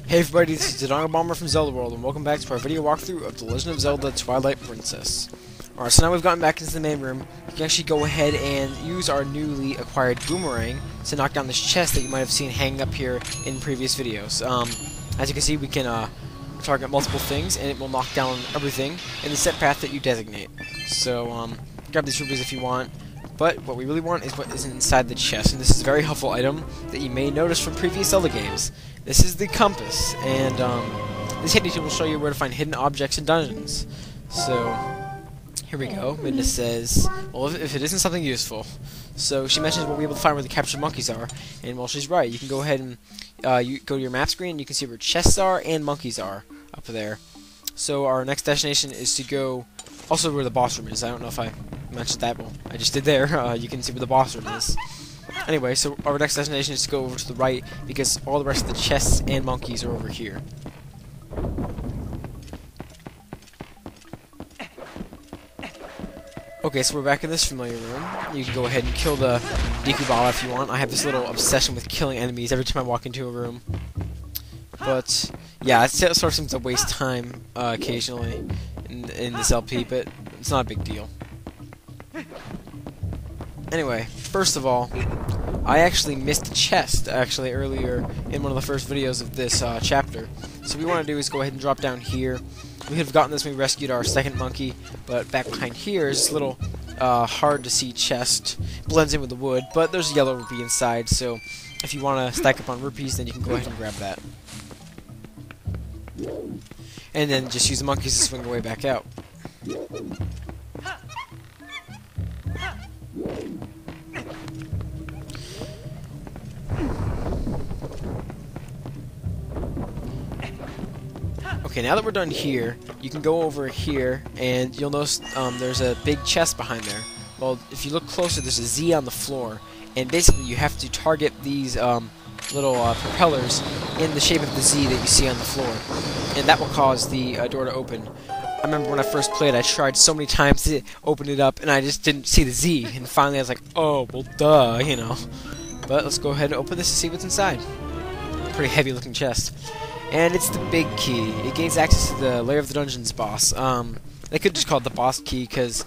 Hey everybody, this is the Bomber from Zelda World, and welcome back to our video walkthrough of The Legend of Zelda Twilight Princess. Alright, so now we've gotten back into the main room. You can actually go ahead and use our newly acquired Boomerang to knock down this chest that you might have seen hanging up here in previous videos. As you can see, we can target multiple things, and it will knock down everything in the set path that you designate. So, grab these rupees if you want. But what we really want is what is inside the chest, and this is a very helpful item that you may notice from previous Zelda games. This is the compass, and this handy tool will show you where to find hidden objects in dungeons. So, here we go. Midna says, well, if it isn't something useful. So, she mentions we'll be able to find where the captured monkeys are, and well, she's right. You can go ahead and you go to your map screen, and you can see where chests are and monkeys are up there. So, our next destination is to go also where the boss room is. I don't know if I mentioned that, but I just did there. You can see where the boss room is. Anyway, so our next destination is to go over to the right, because all the rest of the chests and monkeys are over here. Okay, so we're back in this familiar room. You can go ahead and kill the Dekubala if you want. I have this little obsession with killing enemies every time I walk into a room. But, yeah, it sort of seems to waste time occasionally in this LP, but it's not a big deal. Anyway, first of all, I actually missed a chest, earlier in one of the first videos of this chapter. So what we want to do is go ahead and drop down here. We could have gotten this when we rescued our second monkey, but back behind here is this little hard-to-see chest. Blends in with the wood, but there's a yellow rupee inside, so if you want to stack up on rupees, then you can go ahead and grab that. And then just use the monkeys to swing your way back out. Okay, now that we're done here, you can go over here, and you'll notice there's a big chest behind there. Well, if you look closer, there's a Z on the floor, and basically you have to target these little propellers in the shape of the Z that you see on the floor, and that will cause the door to open. I remember when I first played, I tried so many times to open it up, and I just didn't see the Z, and finally I was like, oh, well, duh, you know. But let's go ahead and open this to see what's inside. Pretty heavy-looking chest. And it's the big key. It gains access to the Lair of the Dungeons boss. They could just call it the boss key, because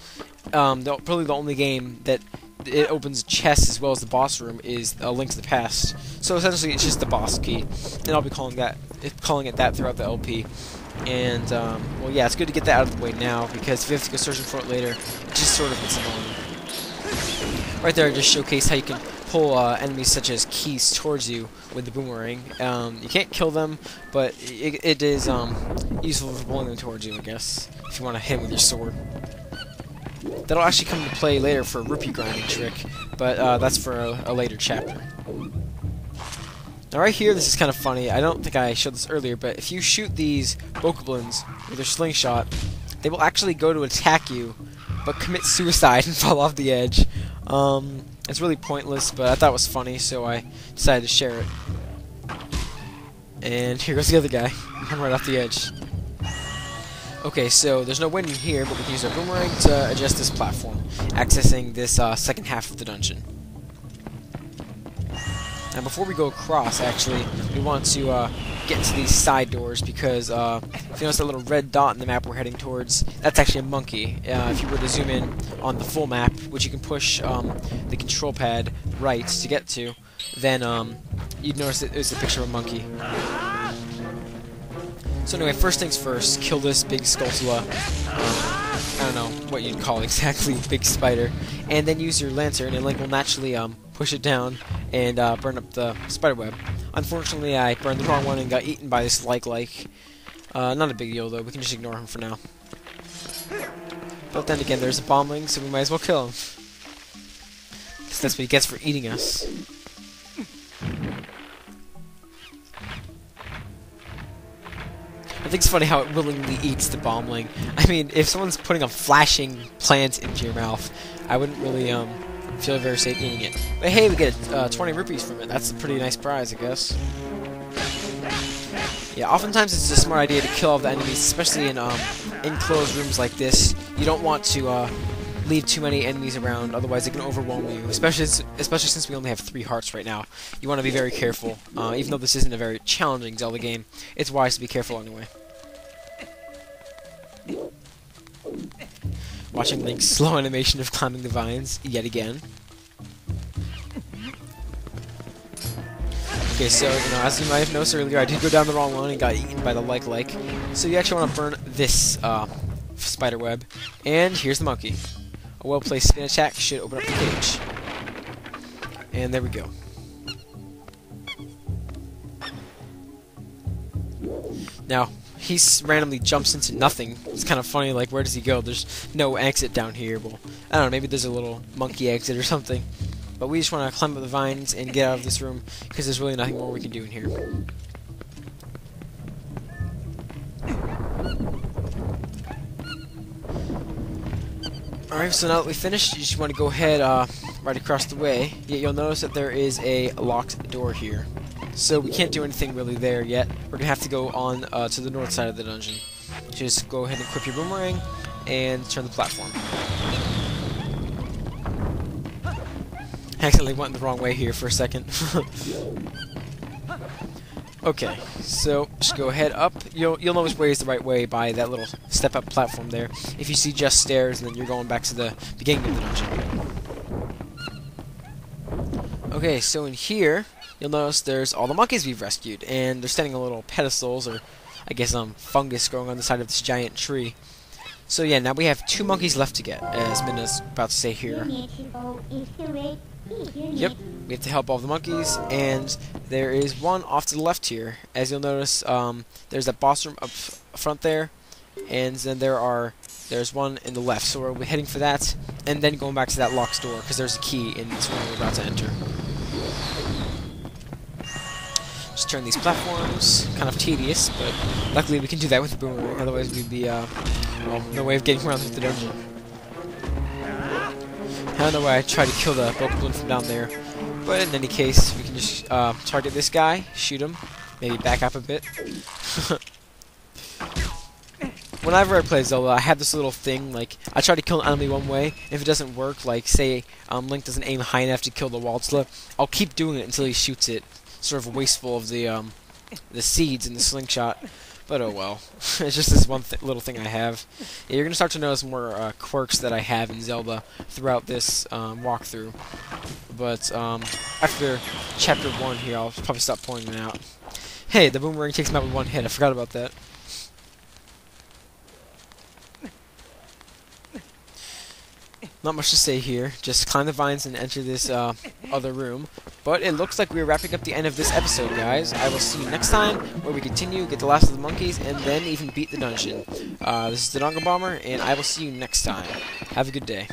probably the only game that it opens chests as well as the boss room is A Link to the Past. So essentially, it's just the boss key, and I'll be calling it that throughout the LP. And well, yeah, it's good to get that out of the way now, because if you have to go searching for it later, it just sort of gets annoying. Right there, I just showcase how you can pull enemies such as keys towards you with the boomerang. You can't kill them, but it is useful for pulling them towards you, I guess, if you want to hit them with your sword. That'll actually come into play later for a rupee grinding trick, but that's for a later chapter. Now right here, this is kind of funny. I don't think I showed this earlier, but if you shoot these Bokoblins with their slingshot, they will actually go to attack you, but commit suicide and fall off the edge. It's really pointless, but I thought it was funny, so I decided to share it. And here goes the other guy. I'm right off the edge. Okay, so there's no winning here, but we can use our boomerang to adjust this platform, accessing this second half of the dungeon. Now before we go across, actually, we want to get into these side doors, because if you notice that little red dot in the map we're heading towards, that's actually a monkey. If you were to zoom in on the full map, which you can push the control pad right to get to, then you'd notice that there's a picture of a monkey. So anyway, first things first, kill this big Skulltula. I don't know what you'd call exactly, big spider, and then use your lantern, and Link will naturally push it down and burn up the spiderweb. Unfortunately, I burned the wrong one and got eaten by this like. Not a big deal though, we can just ignore him for now. But then again, there's a bombling, so we might as well kill him. Because that's what he gets for eating us. I think it's funny how it willingly eats the bombling. I mean, if someone's putting a flashing plant into your mouth, I wouldn't really feel very safe eating it. But hey, we get 20 rupees from it. That's a pretty nice prize, I guess. Yeah, oftentimes it's a smart idea to kill all the enemies, especially in enclosed rooms like this. You don't want to leave too many enemies around, otherwise they can overwhelm you, especially since we only have 3 hearts right now. You want to be very careful. Even though this isn't a very challenging Zelda game, it's wise to be careful anyway. Watching Link's slow animation of climbing the vines, yet again. Okay, so, as you might have noticed earlier, I did go down the wrong one and got eaten by the like. So you actually want to burn this spider web. And here's the monkey. A well-placed spin attack should open up the cage. And there we go. Now, he randomly jumps into nothing. It's kind of funny, like, where does he go? There's no exit down here. Well, I don't know, maybe there's a little monkey exit or something. But we just want to climb up the vines and get out of this room, because there's really nothing more we can do in here. Alright, so now that we finished, you just want to go ahead right across the way. Yet you'll notice that there is a locked door here. So we can't do anything really there yet. We're going to have to go on to the north side of the dungeon. Just go ahead and equip your boomerang and turn the platform. I accidentally went the wrong way here for a second. Okay, so just go ahead up. You'll know which way is the right way by that little step-up platform there. If you see just stairs, then you're going back to the beginning of the dungeon. Okay, so in here, you'll notice there's all the monkeys we've rescued, and they're standing on little pedestals, or I guess fungus growing on the side of this giant tree. So yeah, now we have 2 monkeys left to get, as Minna's about to say here. Yep, we have to help all the monkeys, and there is one off to the left here. As you'll notice, there's that boss room up front there, and then there's one in the left. So we're heading for that, and then going back to that locked door, because there's a key in this room we're about to enter. Just turn these platforms, kind of tedious, but luckily we can do that with the boomerang, otherwise we'd be, well, no way of getting around with the dungeon. I don't know why I tried to kill the Bokoblin from down there, but in any case, we can just target this guy, shoot him, maybe back up a bit. Whenever I play Zelda, I have this little thing, like, I try to kill an enemy one way, if it doesn't work, like, say, Link doesn't aim high enough to kill the Waltzla, I'll keep doing it until he shoots it, sort of wasteful of the seeds in the slingshot. But oh well. It's just this one little thing I have. Yeah, you're going to start to notice more quirks that I have in Zelda throughout this walkthrough. But after Chapter 1 here, I'll probably stop pointing them out. Hey, the boomerang takes him out with 1 hit. I forgot about that. Not much to say here. Just climb the vines and enter this other room. But it looks like we're wrapping up the end of this episode, guys. I will see you next time, where we continue, get the last of the monkeys, and then even beat the dungeon. This is the Donga Bomber, and I will see you next time. Have a good day.